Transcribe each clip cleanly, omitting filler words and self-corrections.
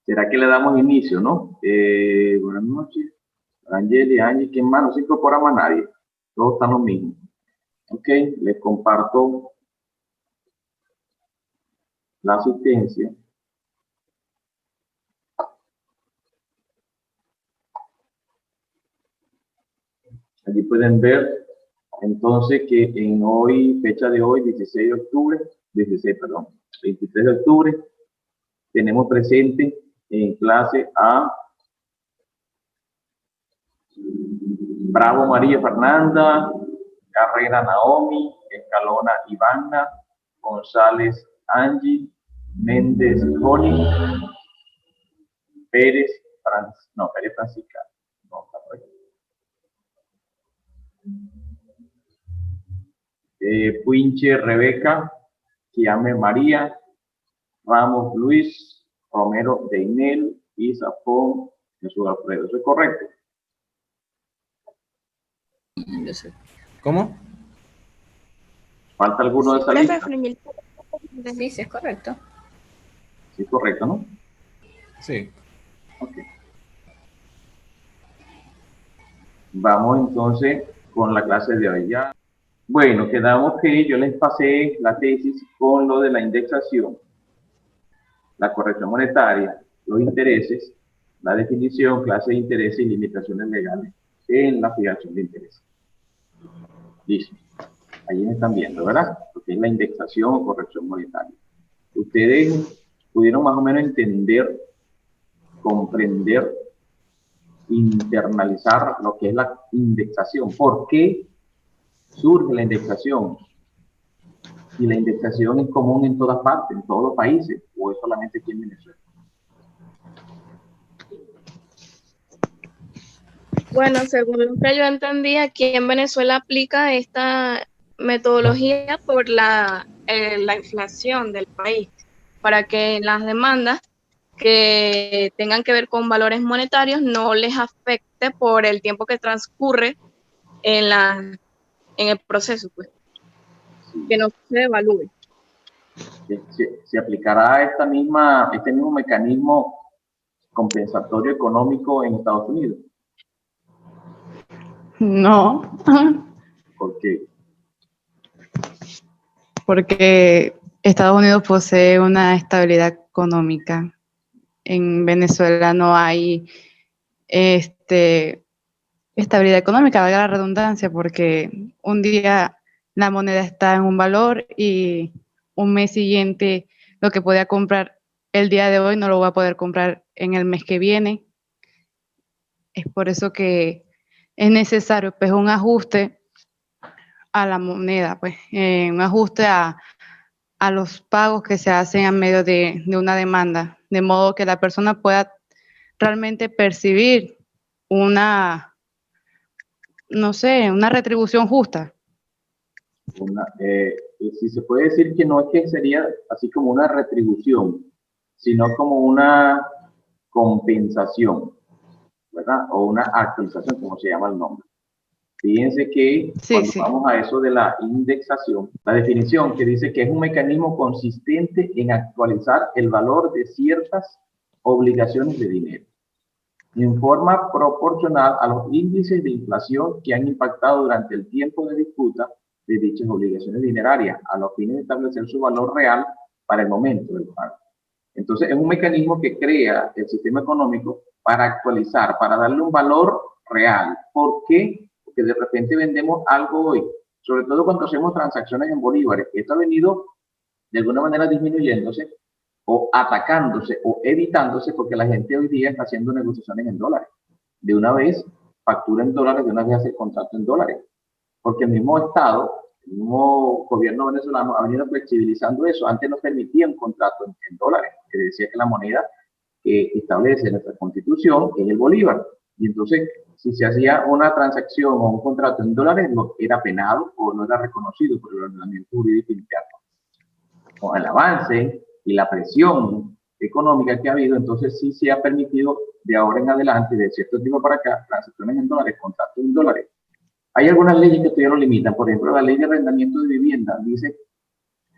¿Será que le damos inicio, no? Buenas noches. Angeli, Angie, ¿quién más? No se incorpora más nadie. Todos están los mismos. Ok, les comparto la asistencia. Allí pueden ver entonces que en hoy, fecha de hoy, 16 de octubre, 23 de octubre, tenemos presente en clase a Bravo María Fernanda, Carrera Naomi, Escalona Ivana, González Angie, Méndez Joni, Pérez Francisca. No, Puinche Rebeca, Chiame María, Ramos Luis, Romero Deinel y Zafón Jesús Alfredo. ¿Eso es correcto? ¿Cómo? ¿Falta alguno de esa lista? Sí, sí, es correcto. Sí, es correcto, ¿no? Sí. Ok. Vamos entonces con la clase de hoy ya. Bueno, quedamos que yo les pasé la tesis con lo de la indexación, la corrección monetaria, los intereses, la definición, clase de intereses y limitaciones legales en la fijación de intereses. Listo. Ahí me están viendo, ¿verdad? Lo que es la indexación o corrección monetaria. Ustedes pudieron más o menos entender, comprender, internalizar lo que es la indexación. ¿Por qué surge la indexación? Y la indexación es común en todas partes, en todos los países, o es solamente aquí en Venezuela. Bueno, según lo que yo entendí, aquí en Venezuela aplica esta metodología por la inflación del país, para que las demandas que tengan que ver con valores monetarios no les afecte por el tiempo que transcurre en el proceso, pues, que no se devalúe. ¿Se aplicará este mismo mecanismo compensatorio económico en Estados Unidos? No. ¿Por qué? Porque Estados Unidos posee una estabilidad económica. En Venezuela no hay estabilidad económica, valga la redundancia, porque un día la moneda está en un valor y un mes siguiente lo que podía comprar el día de hoy no lo va a poder comprar en el mes que viene. Es por eso que es necesario pues un ajuste a la moneda, pues un ajuste a los pagos que se hacen a medio de una demanda, de modo que la persona pueda realmente percibir una, no sé, una retribución justa. Si se puede decir que no es que sería así como una retribución, sino como una compensación, ¿verdad? O una actualización, como se llama el nombre. Fíjense que cuando vamos a eso de la indexación, la definición que dice que es un mecanismo consistente en actualizar el valor de ciertas obligaciones de dinero en forma proporcional a los índices de inflación que han impactado durante el tiempo de disputa de dichas obligaciones dinerarias, a los fines de establecer su valor real para el momento del pago. Entonces, es un mecanismo que crea el sistema económico para actualizar, para darle un valor real. ¿Por qué? Porque de repente vendemos algo hoy, sobre todo cuando hacemos transacciones en bolívares. Esto ha venido de alguna manera disminuyéndose o atacándose o evitándose porque la gente hoy día está haciendo negociaciones en dólares. De una vez factura en dólares, de una vez hace el contrato en dólares. Porque el mismo Estado, el mismo gobierno venezolano ha venido flexibilizando eso. Antes no permitía un contrato en dólares, que decía que la moneda que establece nuestra constitución es el bolívar. Y entonces, si se hacía una transacción o un contrato en dólares, no era penado o no era reconocido por el ordenamiento jurídico interno. Con el avance y la presión económica que ha habido, entonces sí se ha permitido de ahora en adelante, de cierto tiempo para acá, transacciones en dólares, contratos en dólares. Hay algunas leyes que todavía lo limitan. Por ejemplo, la ley de arrendamiento de vivienda dice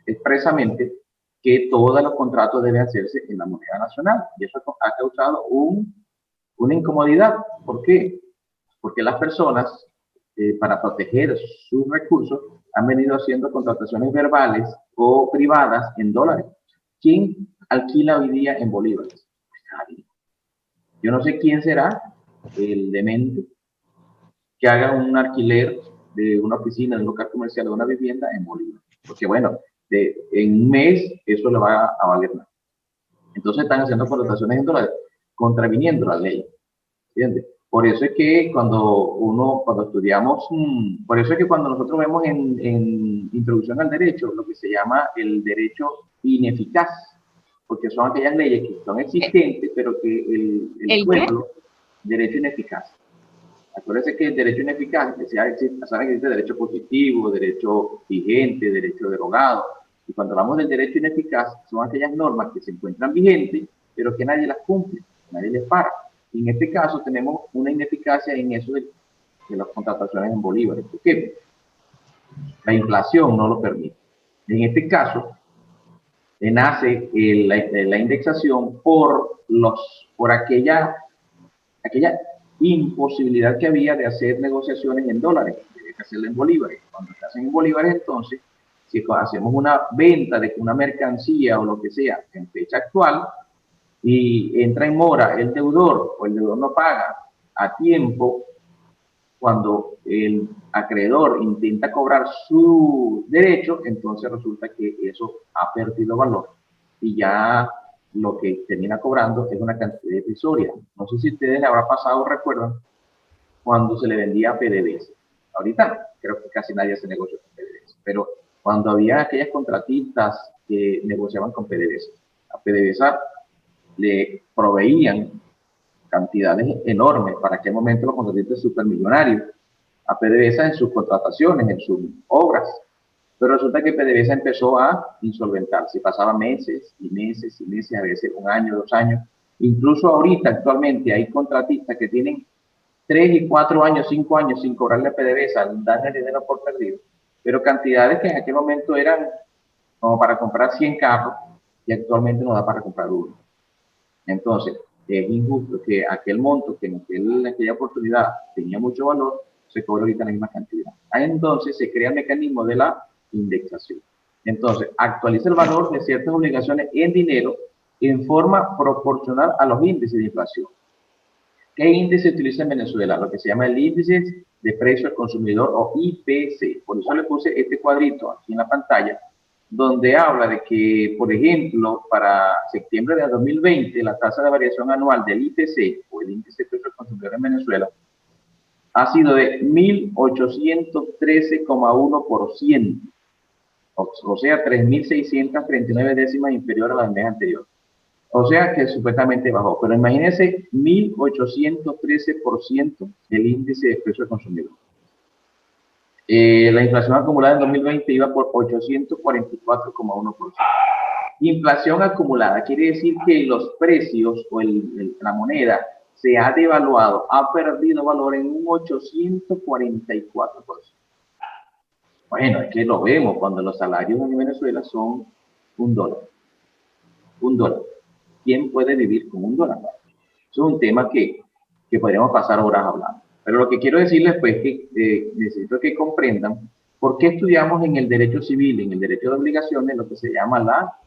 expresamente que todos los contratos deben hacerse en la moneda nacional. Y eso ha causado una incomodidad. ¿Por qué? Porque las personas, para proteger sus recursos, han venido haciendo contrataciones verbales o privadas en dólares. ¿Quién alquila hoy día en bolívares? Pues nadie. Yo no sé quién será el demente que haga un alquiler de una oficina, de un local comercial, de una vivienda en bolívares. Porque bueno, en un mes eso le va a valer nada. Entonces están haciendo contrataciones en dólares, contraviniendo la ley. ¿Entiendes? Por eso es que cuando estudiamos, por eso es que cuando nosotros vemos en Introducción al Derecho, lo que se llama el derecho ineficaz, porque son aquellas leyes que son existentes, pero que el pueblo, derecho ineficaz. Acuérdense que el derecho ineficaz, saben que existe derecho positivo, derecho vigente, derecho derogado. Y cuando hablamos del derecho ineficaz, son aquellas normas que se encuentran vigentes, pero que nadie las cumple, nadie les para. Y en este caso tenemos una ineficacia en eso de las contrataciones en bolívares. ¿Por qué? La inflación no lo permite. En este caso, nace la indexación por aquella imposibilidad que había de hacer negociaciones en dólares, de hacerlo en bolívares. Cuando se hacen en bolívares, entonces, si hacemos una venta de una mercancía o lo que sea en fecha actual y entra en mora el deudor o el deudor no paga a tiempo, cuando el acreedor intenta cobrar su derecho, entonces resulta que eso ha perdido valor y ya lo que termina cobrando es una cantidad irrisoria. No sé si a ustedes les habrá pasado, recuerdan, cuando se le vendía a PDVSA. Ahorita creo que casi nadie hace negocio con PDVSA, pero cuando había aquellas contratistas que negociaban con PDVSA, a PDVSA le proveían cantidades enormes. Para aquel momento los contratistas supermillonarios, a PDVSA en sus contrataciones, en sus obras. Pero resulta que PDVSA empezó a insolventarse, pasaba meses y meses y meses, a veces 1 año, 2 años. Incluso ahorita, actualmente, hay contratistas que tienen 3 y 4 años, 5 años sin cobrarle a PDVSA, dan el dinero por perdido, pero cantidades que en aquel momento eran como para comprar 100 carros y actualmente no da para comprar uno. Entonces, es injusto que aquel monto que en aquella oportunidad tenía mucho valor, se cobra ahorita la misma cantidad. Entonces, se crea el mecanismo de la indexación. Entonces, actualiza el valor de ciertas obligaciones en dinero en forma proporcional a los índices de inflación. ¿Qué índice se utiliza en Venezuela? Lo que se llama el índice de precio al consumidor o IPC. Por eso le puse este cuadrito aquí en la pantalla, donde habla de que, por ejemplo, para septiembre de 2020, la tasa de variación anual del IPC, o el índice de precio al consumidor en Venezuela, ha sido de 1.813,1%, o sea, 3.639 décimas inferior a la del mes anterior. O sea que supuestamente bajó, pero imagínense 1.813% el índice de precio al consumidor. La inflación acumulada en 2020 iba por 844,1%. Inflación acumulada quiere decir que los precios o la moneda se ha devaluado, ha perdido valor en un 844%. Bueno, es que lo vemos cuando los salarios en Venezuela son $1. $1. ¿Quién puede vivir con $1? Eso es un tema que podríamos pasar horas hablando. Pero lo que quiero decirles, pues, que necesito que comprendan por qué estudiamos en el derecho civil, en el derecho de obligaciones, lo que se llama la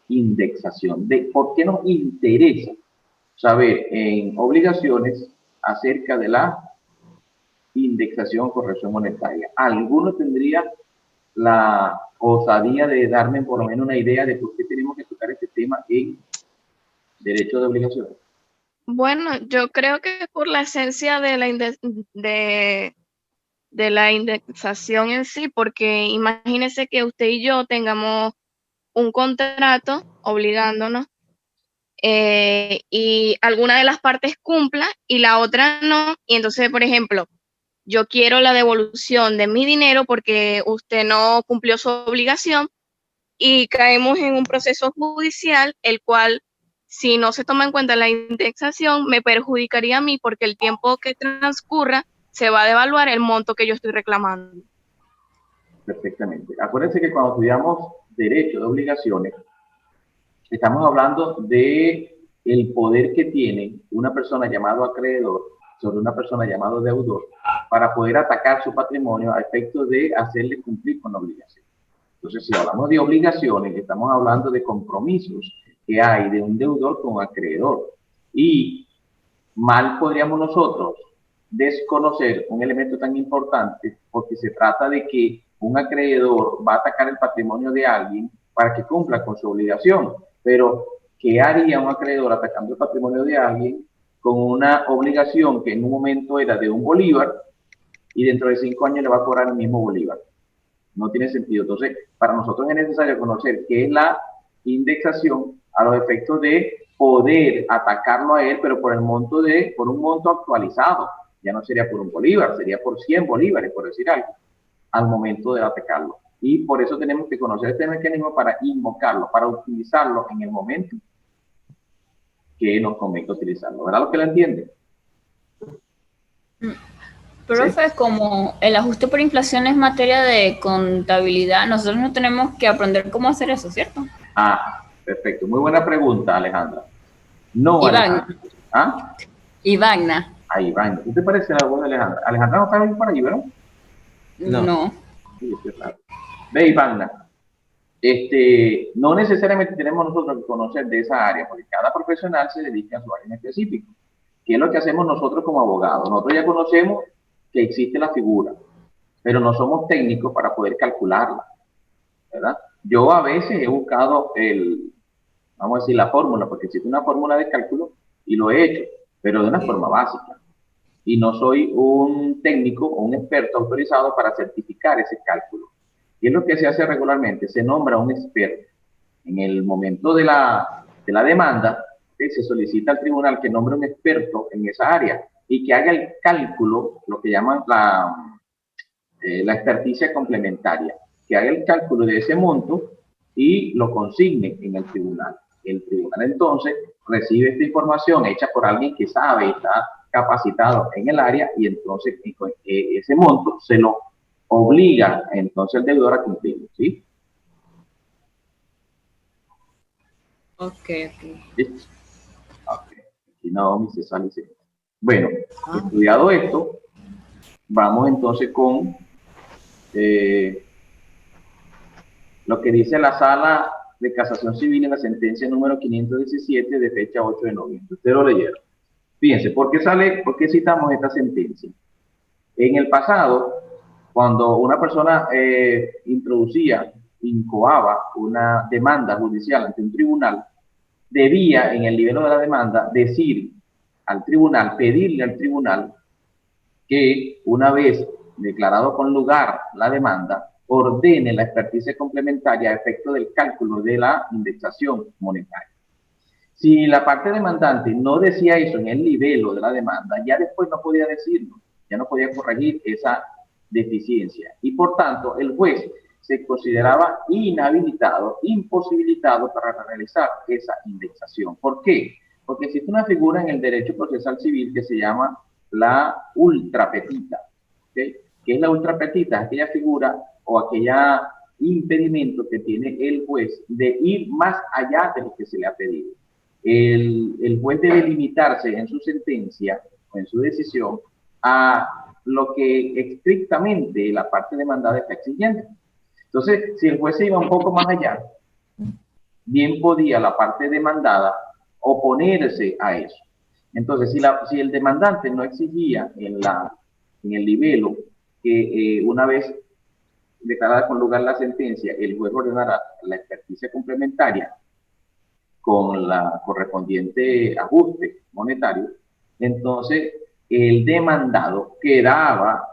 indexación. ¿Por qué nos interesa saber en obligaciones acerca de la indexación o corrección monetaria? ¿Alguno tendría la osadía de darme por lo menos una idea de por qué tenemos que tocar este tema en derecho de obligaciones? Bueno, yo creo que por la esencia de la indexación en sí, porque imagínese que usted y yo tengamos un contrato obligándonos y alguna de las partes cumpla y la otra no, y entonces, por ejemplo, yo quiero la devolución de mi dinero porque usted no cumplió su obligación y caemos en un proceso judicial, el cual, si no se toma en cuenta la indexación, me perjudicaría a mí porque el tiempo que transcurra se va a devaluar el monto que yo estoy reclamando. Perfectamente. Acuérdense que cuando estudiamos derecho de obligaciones, estamos hablando de el poder que tiene una persona llamado acreedor sobre una persona llamado deudor para poder atacar su patrimonio a efecto de hacerle cumplir con la obligación. Entonces, si hablamos de obligaciones, estamos hablando de compromisos que hay de un deudor con un acreedor. Y mal podríamos nosotros desconocer un elemento tan importante porque se trata de que un acreedor va a atacar el patrimonio de alguien para que cumpla con su obligación. Pero, ¿qué haría un acreedor atacando el patrimonio de alguien con una obligación que en un momento era de un bolívar y dentro de 5 años le va a cobrar el mismo bolívar? No tiene sentido. Entonces, para nosotros es necesario conocer qué es la indexación a los efectos de poder atacarlo a él, pero por un monto actualizado. Ya no sería por un bolívar, sería por 100 bolívares, por decir algo, al momento de atacarlo. Y por eso tenemos que conocer este mecanismo para invocarlo, para utilizarlo en el momento que nos convenga utilizarlo. ¿Verdad lo que lo entiende? Profe, ¿sí? Como el ajuste por inflación es materia de contabilidad, nosotros no tenemos que aprender cómo hacer eso, ¿cierto? Ah, perfecto. Muy buena pregunta, Alejandra. No, Iván. ¿Ah? Ivagna. A Iván. ¿Qué te parece la voz de Alejandra? Alejandra no está bien por ahí, ¿verdad? No. Sí, claro. Ve, Iván, no necesariamente tenemos nosotros que conocer de esa área, porque cada profesional se dedica a su área en específico. ¿Qué es lo que hacemos nosotros como abogados? Nosotros ya conocemos que existe la figura, pero no somos técnicos para poder calcularla, ¿verdad? Yo a veces he buscado vamos a decir, la fórmula, porque existe una fórmula de cálculo y lo he hecho, pero de una forma básica. Y no soy un técnico o un experto autorizado para certificar ese cálculo. ¿Qué es lo que se hace regularmente? Se nombra un experto. En el momento de la demanda, se solicita al tribunal que nombre un experto en esa área y que haga el cálculo, lo que llaman la experticia complementaria, que haga el cálculo de ese monto y lo consigne en el tribunal. El tribunal entonces recibe esta información hecha por alguien que sabe y está capacitado en el área y entonces ese monto se lo obliga entonces el deudor a cumplirlo, ¿sí? Ok. ¿Sí? Ok. Aquí Naomi se sale y se... Bueno, estudiado esto, vamos entonces con lo que dice la Sala de Casación Civil en la sentencia número 517 de fecha 8 de noviembre. Ustedes lo leyeron. Fíjense, ¿por qué citamos esta sentencia? En el pasado, cuando una persona incoaba una demanda judicial ante un tribunal, debía, en el nivel de la demanda, decir al tribunal, pedirle al tribunal que una vez declarado con lugar la demanda, ordene la experticia complementaria a efecto del cálculo de la indexación monetaria. Si la parte demandante no decía eso en el libelo de la demanda, ya después no podía decirlo, ya no podía corregir esa deficiencia. Y por tanto, el juez se consideraba inhabilitado, imposibilitado para realizar esa indexación. ¿Por qué? Porque existe una figura en el derecho procesal civil que se llama la ultrapetita. ¿Okay? ¿Qué es la ultrapetita? Aquella figura o aquella impedimento que tiene el juez de ir más allá de lo que se le ha pedido. El juez debe limitarse en su sentencia o en su decisión a lo que estrictamente la parte demandada está exigiendo. Entonces, si el juez se iba un poco más allá, bien podía la parte demandada oponerse a eso. Entonces, si el demandante no exigía en el libelo que una vez declarada con lugar la sentencia, el juez ordenará la experticia complementaria con la correspondiente ajuste monetario, entonces el demandado quedaba,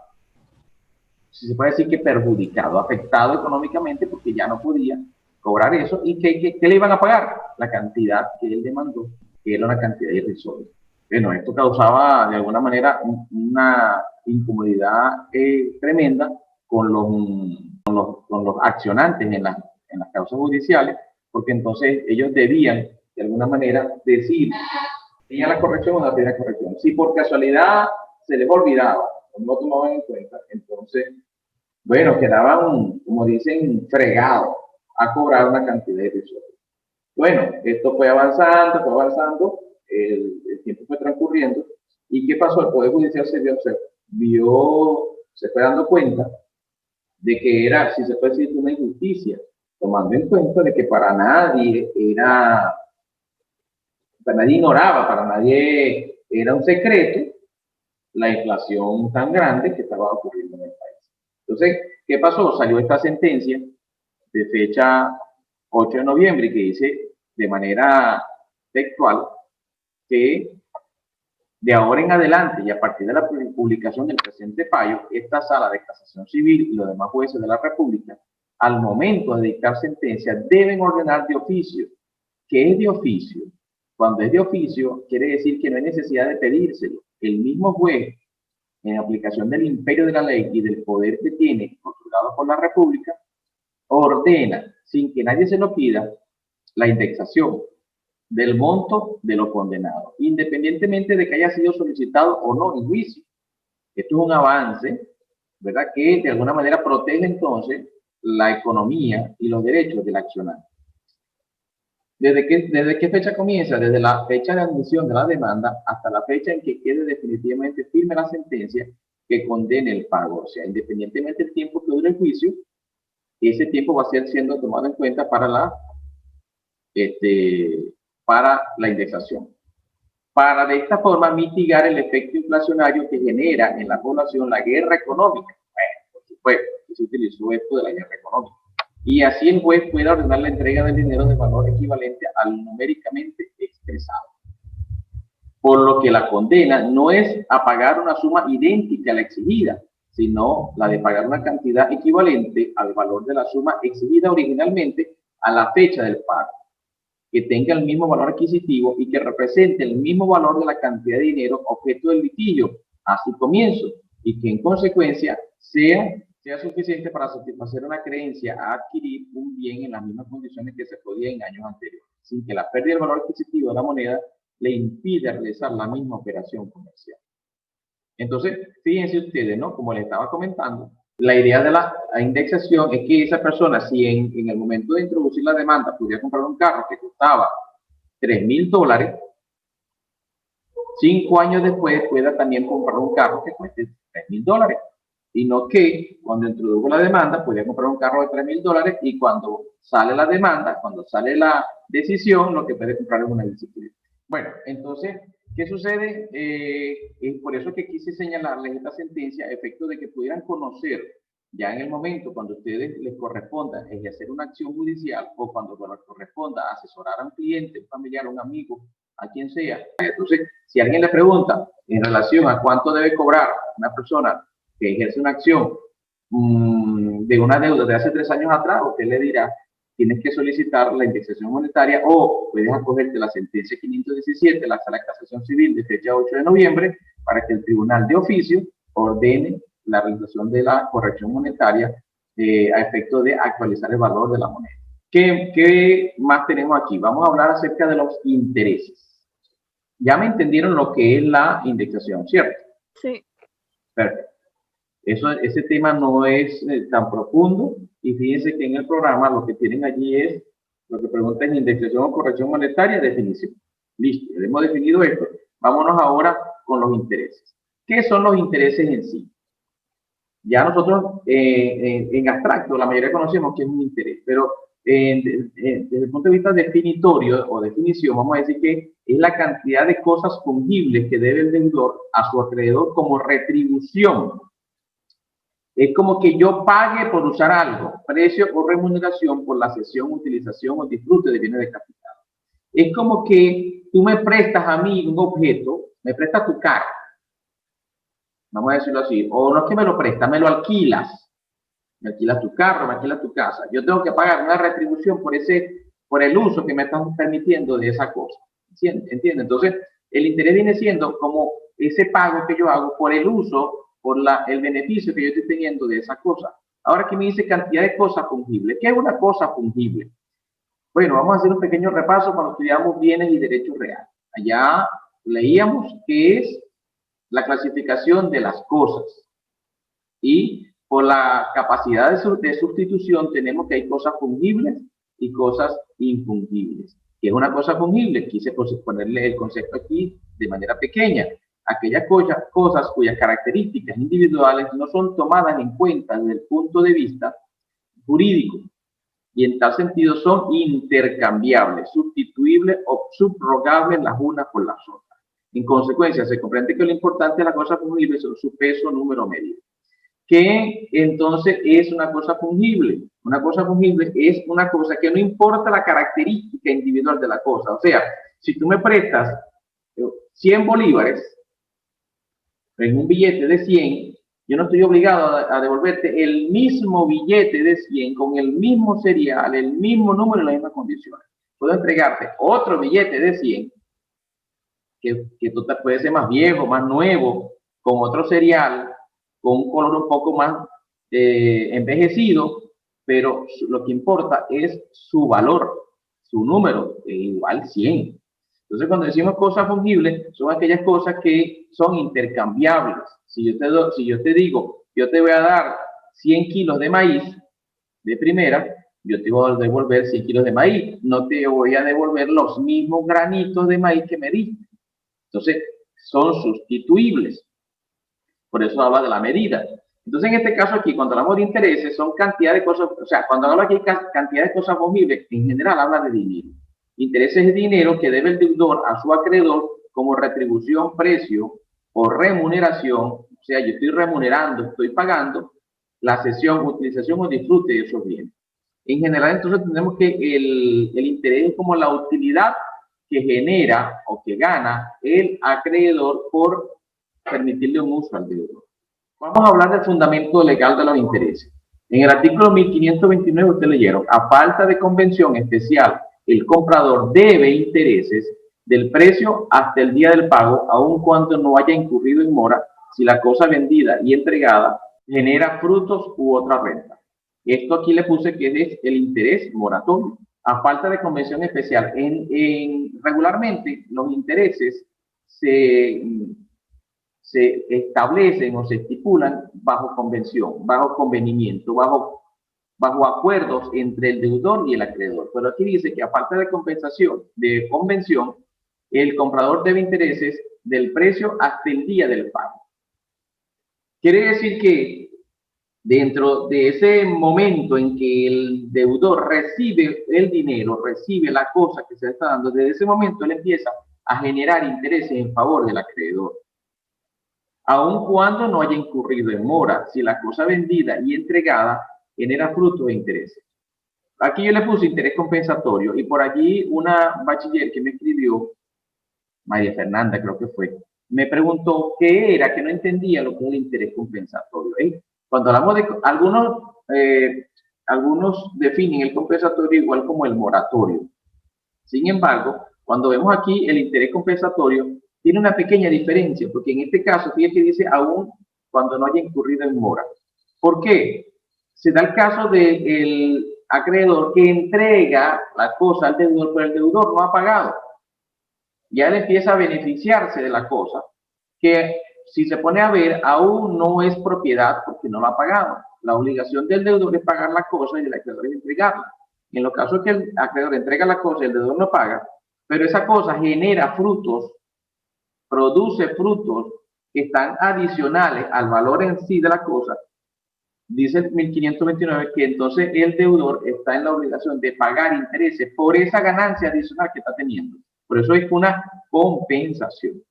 si se puede decir que perjudicado, afectado económicamente porque ya no podía cobrar eso. ¿Y qué le iban a pagar? La cantidad que él demandó, que era una cantidad irrisoria. Bueno, esto causaba de alguna manera una incomodidad tremenda con los accionantes en las causas judiciales, porque entonces ellos debían de alguna manera decir, ¿tenía la corrección o no tenía la corrección? Si por casualidad se les olvidaba o no tomaban en cuenta, entonces, bueno, quedaban, como dicen, fregados a cobrar una cantidad de irrisoria. Bueno, esto fue avanzando, el tiempo fue transcurriendo, ¿y qué pasó? El Poder Judicial se fue dando cuenta de que era, si se puede decir, una injusticia, tomando en cuenta de que para nadie ignoraba, para nadie era un secreto la inflación tan grande que estaba ocurriendo en el país. Entonces, ¿qué pasó? Salió esta sentencia de fecha 8 de noviembre que dice de manera textual que de ahora en adelante y a partir de la publicación del presente fallo, esta sala de casación civil y los demás jueces de la República, al momento de dictar sentencia, deben ordenar de oficio. ¿Qué es de oficio? Cuando es de oficio, quiere decir que no hay necesidad de pedírselo. El mismo juez, en aplicación del imperio de la ley y del poder que tiene otorgado por la República, ordena, sin que nadie se lo pida, la indexación del monto de lo condenado, independientemente de que haya sido solicitado o no en juicio. Esto es un avance, ¿verdad?, que de alguna manera protege entonces la economía y los derechos del accionario. ¿Desde qué fecha comienza? Desde la fecha de admisión de la demanda hasta la fecha en que quede definitivamente firme la sentencia que condene el pago. O sea, independientemente del tiempo que dure el juicio, ese tiempo va a ser siendo tomado en cuenta para la indexación. Para de esta forma mitigar el efecto inflacionario que genera en la población la guerra económica. Bueno, por supuesto, se utilizó esto de la guerra económica. Y así el juez puede ordenar la entrega del dinero de valor equivalente al numéricamente expresado. Por lo que la condena no es a pagar una suma idéntica a la exigida, sino la de pagar una cantidad equivalente al valor de la suma exigida originalmente a la fecha del pago, que tenga el mismo valor adquisitivo y que represente el mismo valor de la cantidad de dinero objeto del litigio a su comienzo, y que en consecuencia sea suficiente para satisfacer una creencia a adquirir un bien en las mismas condiciones que se podía en años anteriores, sin que la pérdida del valor adquisitivo de la moneda le impida realizar la misma operación comercial. Entonces, fíjense ustedes, ¿no? Como les estaba comentando, la idea de la indexación es que esa persona, si en el momento de introducir la demanda podía comprar un carro que costaba $3,000, 5 años después pueda también comprar un carro que cueste $3,000. Y no que cuando introdujo la demanda podía comprar un carro de $3,000 y cuando sale la demanda, cuando sale la decisión, lo que puede comprar es una bicicleta. Bueno, entonces, ¿qué sucede? Es por eso que quise señalarles esta sentencia a efecto de que pudieran conocer ya en el momento cuando a ustedes les corresponda ejercer una acción judicial o cuando les corresponda asesorar a un cliente, un familiar, un amigo, a quien sea. Entonces, si alguien le pregunta en relación a cuánto debe cobrar una persona que ejerce una acción de una deuda de hace 3 años atrás, usted le dirá, tienes que solicitar la indexación monetaria o puedes acogerte la sentencia 517 de la Sala de Casación Civil de fecha 8 de noviembre para que el tribunal de oficio ordene la realización de la corrección monetaria a efecto de actualizar el valor de la moneda. ¿Qué más tenemos aquí? Vamos a hablar acerca de los intereses. Ya me entendieron lo que es la indexación, ¿cierto? Sí. Perfecto. Ese tema no es tan profundo y fíjense que en el programa lo que tienen allí es, lo que preguntan es indexación o corrección monetaria, definición. Listo, ya hemos definido esto. Vámonos ahora con los intereses. ¿Qué son los intereses en sí? Ya nosotros en abstracto la mayoría conocemos qué es un interés, pero desde el punto de vista definitorio o definición, vamos a decir que es la cantidad de cosas fungibles que debe el deudor a su acreedor como retribución. Es como que yo pague por usar algo, precio o remuneración por la cesión, utilización o disfrute de bienes de capital. Es como que tú me prestas a mí un objeto, me prestas tu carro, vamos a decirlo así, o no es que me lo prestas, me lo alquilas. Me alquilas tu carro, me alquilas tu casa. Yo tengo que pagar una retribución por el uso que me están permitiendo de esa cosa. ¿Entiendes? Entonces, el interés viene siendo como ese pago que yo hago por el uso, por el beneficio que yo estoy teniendo de esa cosa. Ahora que me dice cantidad de cosas fungibles. ¿Qué es una cosa fungible? Bueno, vamos a hacer un pequeño repaso cuando estudiamos bienes y derechos reales. Allá leíamos qué es la clasificación de las cosas. Y por la capacidad de sustitución tenemos que hay cosas fungibles y cosas infungibles. ¿Qué es una cosa fungible? Quise ponerle el concepto aquí de manera pequeña. Aquellas cosas cuyas características individuales no son tomadas en cuenta desde el punto de vista jurídico y en tal sentido son intercambiables, sustituibles o subrogables las unas por las otras. En consecuencia, se comprende que lo importante de la cosa fungible son su peso, número, medida. ¿Qué entonces es una cosa fungible? Una cosa fungible es una cosa que no importa la característica individual de la cosa. O sea, si tú me prestas 100 bolívares en un billete de 100, yo no estoy obligado a devolverte el mismo billete de 100 con el mismo serial, el mismo número y las mismas condiciones. Puedo entregarte otro billete de 100 que puede ser más viejo, más nuevo, con otro serial, con un color un poco más envejecido, pero lo que importa es su valor, su número, igual 100. Entonces, cuando decimos cosas fungibles, son aquellas cosas que son intercambiables. Si yo te digo, yo te voy a dar 100 kilos de maíz de primera, yo te voy a devolver 100 kilos de maíz. No te voy a devolver los mismos granitos de maíz que me diste. Entonces, son sustituibles. Por eso habla de la medida. Entonces, en este caso aquí, cuando hablamos de intereses, son cantidad de cosas, o sea, cuando habla aquí cantidad de cosas fungibles, en general habla de dinero. Intereses es dinero que debe el deudor a su acreedor como retribución, precio o remuneración. O sea, yo estoy remunerando, estoy pagando la cesión, utilización o disfrute de esos bienes. En general, entonces, tenemos que el interés es como la utilidad que genera o que gana el acreedor por permitirle un uso al deudor. Vamos a hablar del fundamento legal de los intereses. En el artículo 1529 ustedes leyeron, a falta de convención especial, el comprador debe intereses del precio hasta el día del pago, aun cuando no haya incurrido en mora, si la cosa vendida y entregada genera frutos u otra renta. Esto aquí le puse que es el interés moratorio. A falta de convención especial, regularmente los intereses se establecen o se estipulan bajo convención, bajo convenimiento, bajo acuerdos entre el deudor y el acreedor. Pero aquí dice que a falta de compensación, de convención, el comprador debe intereses del precio hasta el día del pago. Quiere decir que dentro de ese momento en que el deudor recibe el dinero, recibe la cosa que se está dando, desde ese momento él empieza a generar intereses en favor del acreedor. Aun cuando no haya incurrido en mora, si la cosa vendida y entregada genera frutos de intereses. Aquí yo le puse interés compensatorio y por allí una bachiller que me escribió, María Fernanda creo que fue, me preguntó qué era, que no entendía lo que es el interés compensatorio. Cuando hablamos de algunos definen el compensatorio igual como el moratorio. Sin embargo, cuando vemos aquí el interés compensatorio, tiene una pequeña diferencia, porque en este caso, fíjate que dice aún cuando no haya incurrido en mora. ¿Por qué? Se da el caso del acreedor que entrega la cosa al deudor, pero el deudor no ha pagado. Ya él empieza a beneficiarse de la cosa, que si se pone a ver, aún no es propiedad porque no lo ha pagado. La obligación del deudor es pagar la cosa y el acreedor es entregarla. En los casos que el acreedor entrega la cosa y el deudor no paga, pero esa cosa genera frutos, produce frutos que están adicionales al valor en sí de la cosa, dice el 1529 que entonces el deudor está en la obligación de pagar intereses por esa ganancia adicional que está teniendo. Por eso es una compensación.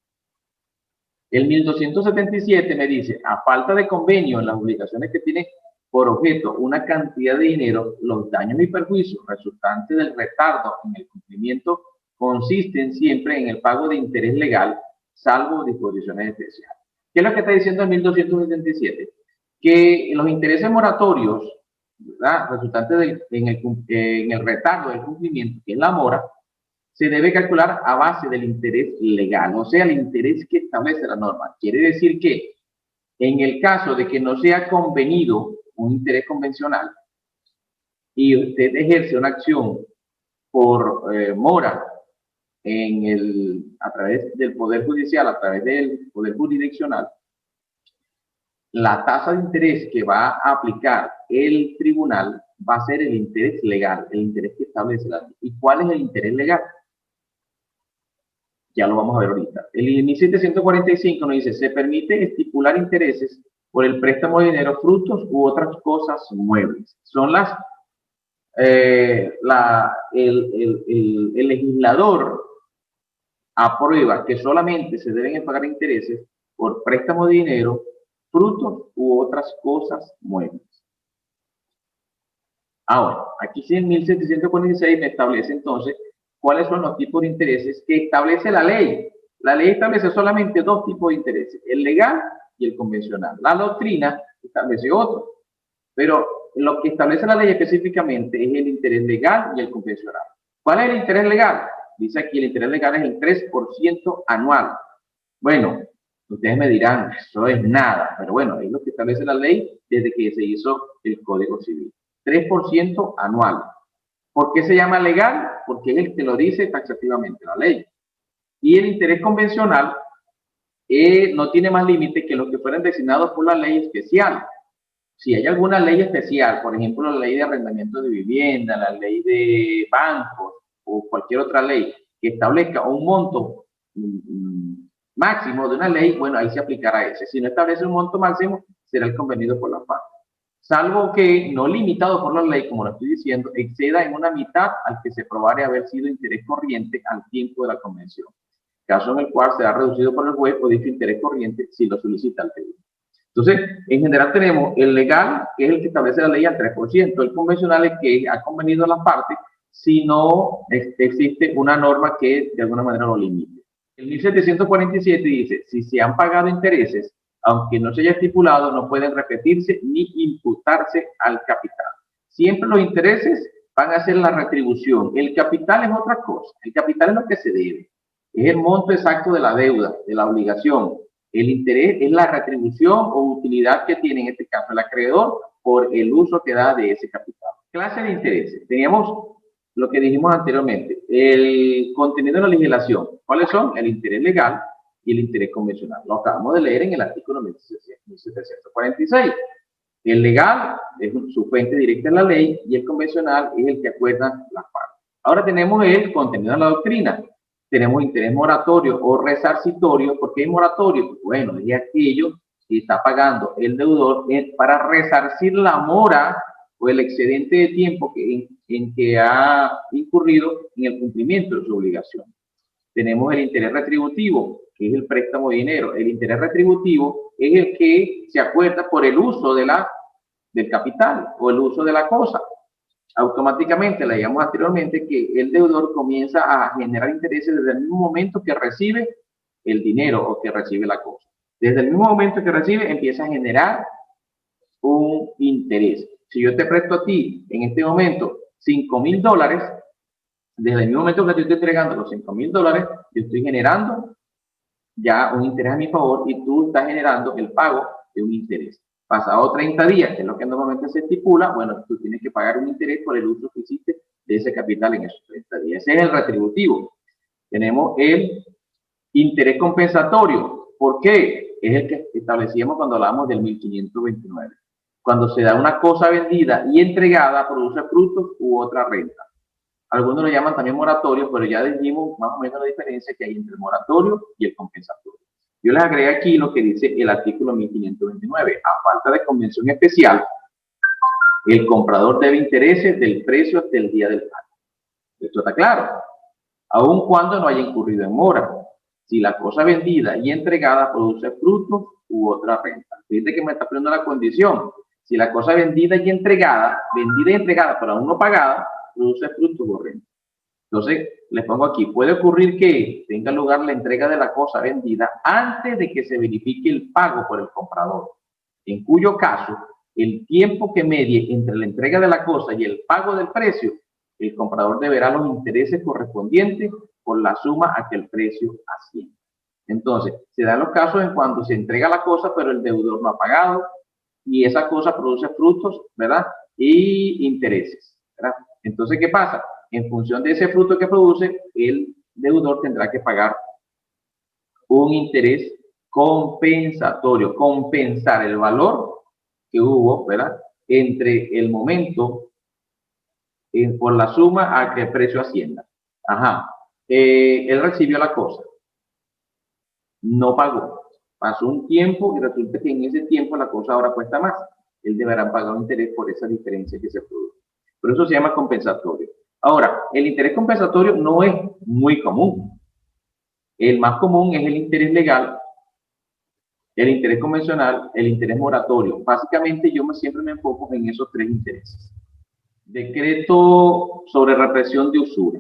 El 1277 me dice, a falta de convenio en las obligaciones que tiene por objeto una cantidad de dinero, los daños y perjuicios resultantes del retardo en el cumplimiento consisten siempre en el pago de interés legal, salvo disposiciones especiales. ¿Qué es lo que está diciendo el 1277? Que los intereses moratorios, ¿verdad?, resultantes en el retardo del cumplimiento, que es la mora, se debe calcular a base del interés legal, o sea, el interés que establece la norma. Quiere decir que en el caso de que no sea convenido un interés convencional y usted ejerce una acción por mora a través del Poder Judicial, a través del Poder Jurisdiccional, la tasa de interés que va a aplicar el tribunal va a ser el interés legal, el interés que establece la ley. ¿Y cuál es el interés legal? Ya lo vamos a ver ahorita. El 1745 nos dice, se permite estipular intereses por el préstamo de dinero, frutos u otras cosas muebles. Son el legislador aprueba que solamente se deben pagar intereses por préstamo de dinero, frutos u otras cosas muebles. Ahora, aquí sí en 1746 me establece entonces cuáles son los tipos de intereses que establece la ley. La ley establece solamente dos tipos de intereses, el legal y el convencional. La doctrina establece otro, pero lo que establece la ley específicamente es el interés legal y el convencional. ¿Cuál es el interés legal? Dice aquí, el interés legal es el 3% anual. Bueno, ustedes me dirán, eso es nada, pero bueno, es lo que establece la ley desde que se hizo el Código Civil. 3% anual. ¿Por qué se llama legal? Porque es el que lo dice taxativamente la ley. Y el interés convencional no tiene más límite que los que fueran designados por la ley especial. Si hay alguna ley especial, por ejemplo, la ley de arrendamiento de vivienda, la ley de bancos o cualquier otra ley que establezca un monto máximo de una ley, bueno, ahí se aplicará ese. Si no establece un monto máximo, será el convenido por las partes. Salvo que, no limitado por la ley, como lo estoy diciendo, exceda en una mitad al que se probare haber sido interés corriente al tiempo de la convención, caso en el cual será reducido por el juez o dicho interés corriente si lo solicita el pedido. Entonces, en general tenemos el legal, que es el que establece la ley al 3%, el convencional es que ha convenido las partes si no existe una norma que de alguna manera lo limite. El 1747 dice, si se han pagado intereses, aunque no se haya estipulado, no pueden repetirse ni imputarse al capital. Siempre los intereses van a ser la retribución. El capital es otra cosa. El capital es lo que se debe. Es el monto exacto de la deuda, de la obligación. El interés es la retribución o utilidad que tiene en este caso el acreedor por el uso que da de ese capital. Clase de intereses. Teníamos lo que dijimos anteriormente, el contenido de la legislación. ¿Cuáles son? El interés legal y el interés convencional. Lo acabamos de leer en el artículo 1746. El legal es su fuente directa en la ley y el convencional es el que acuerdan las partes. Ahora tenemos el contenido de la doctrina. Tenemos interés moratorio o resarcitorio. ¿Por qué es moratorio? Bueno, es aquello que está pagando el deudor para resarcir la mora o el excedente de tiempo en que ha incurrido en el cumplimiento de su obligación. Tenemos el interés retributivo, que es el préstamo de dinero. El interés retributivo es el que se acuerda por el uso del capital o el uso de la cosa. Automáticamente, le llamamos anteriormente, que el deudor comienza a generar intereses desde el mismo momento que recibe el dinero o que recibe la cosa. Desde el mismo momento que recibe, empieza a generar un interés. Si yo te presto a ti en este momento $5,000, desde el mismo momento que te estoy entregando los $5,000, yo estoy generando ya un interés a mi favor y tú estás generando el pago de un interés. Pasado 30 días, que es lo que normalmente se estipula, bueno, tú tienes que pagar un interés por el uso que hiciste de ese capital en esos 30 días. Ese es el retributivo. Tenemos el interés compensatorio. ¿Por qué? Es el que establecíamos cuando hablamos del 1529. Cuando se da una cosa vendida y entregada, produce frutos u otra renta. Algunos lo llaman también moratorio, pero ya dijimos más o menos la diferencia que hay entre el moratorio y el compensatorio. Yo les agregué aquí lo que dice el artículo 1529. A falta de convención especial, el comprador debe intereses del precio hasta el día del pago. Esto está claro. Aun cuando no haya incurrido en mora. Si la cosa vendida y entregada produce frutos u otra renta. Fíjate que me está poniendo la condición. Si la cosa vendida y entregada, pero aún no pagada, produce frutos o renta. Entonces, les pongo aquí, puede ocurrir que tenga lugar la entrega de la cosa vendida antes de que se verifique el pago por el comprador, en cuyo caso, el tiempo que medie entre la entrega de la cosa y el pago del precio, el comprador deberá los intereses correspondientes por la suma a que el precio asciende. Entonces, se dan los casos en cuando se entrega la cosa, pero el deudor no ha pagado y esa cosa produce frutos, ¿verdad? Y intereses, ¿verdad? Entonces, ¿qué pasa? En función de ese fruto que produce, el deudor tendrá que pagar un interés compensatorio, compensar el valor que hubo, ¿verdad? Entre el momento por la suma a que el precio ascienda. Ajá. Él recibió la cosa, no pagó. Pasó un tiempo y resulta que en ese tiempo la cosa ahora cuesta más. Él deberá pagar un interés por esa diferencia que se produjo. Por eso se llama compensatorio. Ahora, el interés compensatorio no es muy común. El más común es el interés legal, el interés convencional, el interés moratorio. Básicamente yo siempre me enfoco en esos tres intereses. Decreto sobre represión de usura.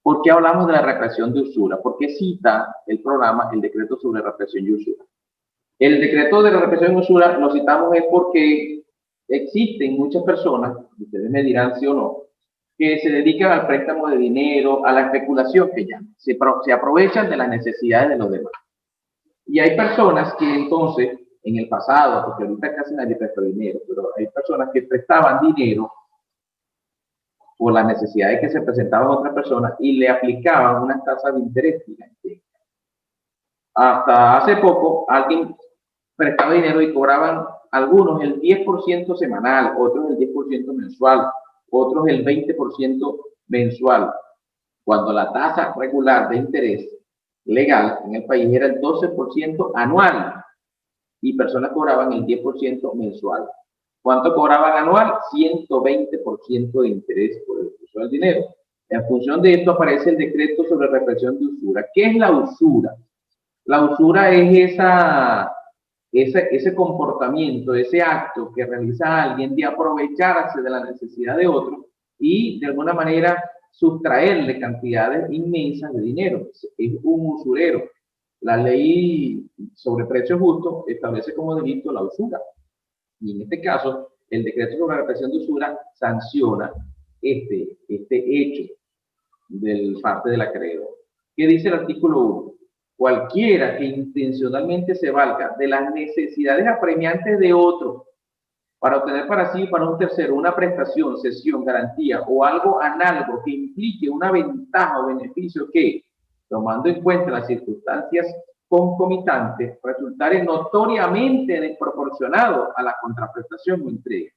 ¿Por qué hablamos de la represión de usura? ¿Por qué cita el programa el decreto sobre represión de usura? El decreto de la represión de usura lo citamos es porque existen muchas personas, ustedes me dirán sí o no, que se dedican al préstamo de dinero, a la especulación que llaman. Se aprovechan de las necesidades de los demás. Y hay personas que entonces, en el pasado, porque ahorita casi nadie presta dinero, pero hay personas que prestaban dinero por las necesidades que se presentaban a otras personas y le aplicaban unas tasas de interés gigantes. Hasta hace poco, alguien prestaba dinero y cobraban algunos el 10% semanal, otros el 10% mensual, otros el 20% mensual, cuando la tasa regular de interés legal en el país era el 12% anual y personas cobraban el 10% mensual. ¿Cuánto cobraban anual? 120% de interés por el uso del dinero. En función de esto aparece el decreto sobre represión de usura. ¿Qué es la usura? La usura es ese comportamiento, ese acto que realiza alguien de aprovecharse de la necesidad de otro y de alguna manera sustraerle cantidades inmensas de dinero. Es un usurero. La ley sobre precio justo establece como delito la usura. Y en este caso, el decreto sobre represión de usura sanciona este hecho del parte del acreedor. ¿Qué dice el artículo 1? Cualquiera que intencionalmente se valga de las necesidades apremiantes de otro para obtener para sí y para un tercero una prestación, cesión, garantía o algo análogo que implique una ventaja o beneficio que, tomando en cuenta las circunstancias concomitantes, resultare notoriamente desproporcionado a la contraprestación o entrega,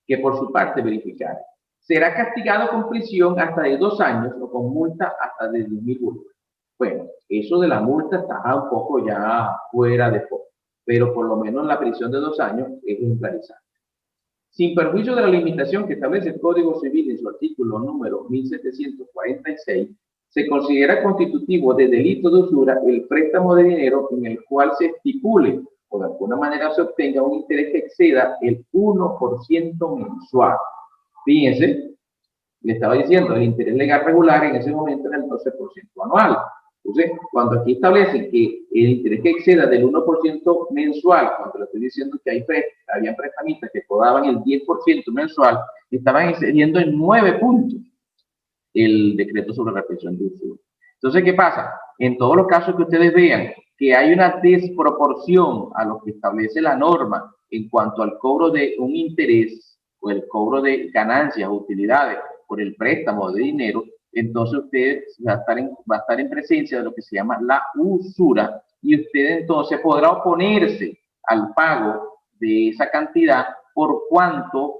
que por su parte verificar, será castigado con prisión hasta de 2 años o con multa hasta de 10.000 bolívares. Bueno, eso de la multa está un poco ya fuera de foco, pero por lo menos la prisión de 2 años es ejemplarizante. Sin perjuicio de la limitación que establece el Código Civil en su artículo número 1746, se considera constitutivo de delito de usura el préstamo de dinero en el cual se estipule o de alguna manera se obtenga un interés que exceda el 1% mensual. Fíjense, le estaba diciendo, el interés legal regular en ese momento era el 12% anual. Entonces, cuando aquí establecen que el interés que exceda del 1% mensual, cuando le estoy diciendo que había prestamistas que cobraban el 10% mensual, estaban excediendo en 9 puntos el decreto sobre represión de usura. Entonces, ¿qué pasa? En todos los casos que ustedes vean que hay una desproporción a lo que establece la norma en cuanto al cobro de un interés o el cobro de ganancias o utilidades por el préstamo de dinero, entonces usted va a estar en presencia de lo que se llama la usura y usted entonces podrá oponerse al pago de esa cantidad por cuanto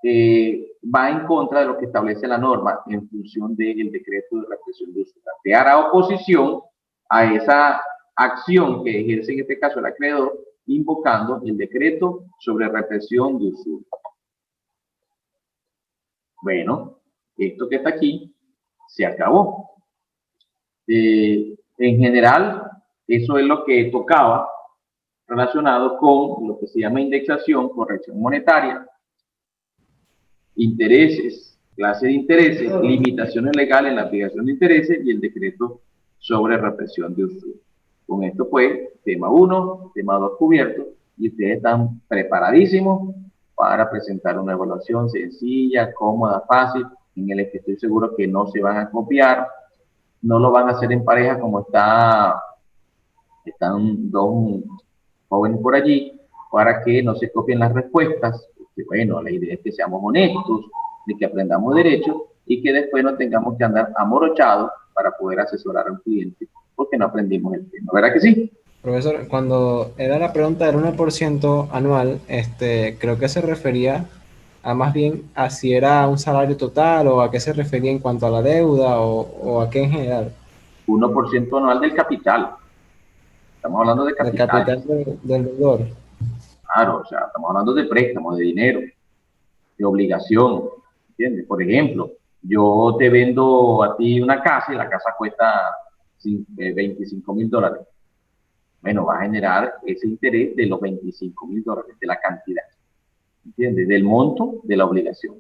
va en contra de lo que establece la norma en función del decreto de represión de usura. Te hará oposición a esa acción que ejerce en este caso el acreedor invocando el decreto sobre represión de usura. Bueno, esto que está aquí se acabó. En general, eso es lo que tocaba relacionado con lo que se llama indexación, corrección monetaria, intereses, clase de intereses, limitaciones legales en la aplicación de intereses y el decreto sobre represión de usura. Con esto pues, tema 1, tema 2 cubierto y ustedes están preparadísimos para presentar una evaluación sencilla, cómoda, fácil, en el que estoy seguro que no se van a copiar, no lo van a hacer en pareja como están 2 jóvenes por allí, para que no se copien las respuestas. Porque, bueno, la idea es que seamos honestos, de que aprendamos derecho y que después no tengamos que andar amorochados para poder asesorar a un cliente, porque no aprendimos el tema. ¿Verdad que sí? Profesor, cuando era la pregunta del 1% anual, creo que se refería a más bien a si era un salario total o a qué se refería en cuanto a la deuda o a qué en general. 1% anual del capital. Estamos hablando de El capital. capital del deudor. Claro, o sea, estamos hablando de préstamo, de dinero, de obligación, ¿entiendes? Por ejemplo, yo te vendo a ti una casa y la casa cuesta $25.000. Bueno, va a generar ese interés de los $25.000, de la cantidad, ¿entiendes? Del monto de la obligación.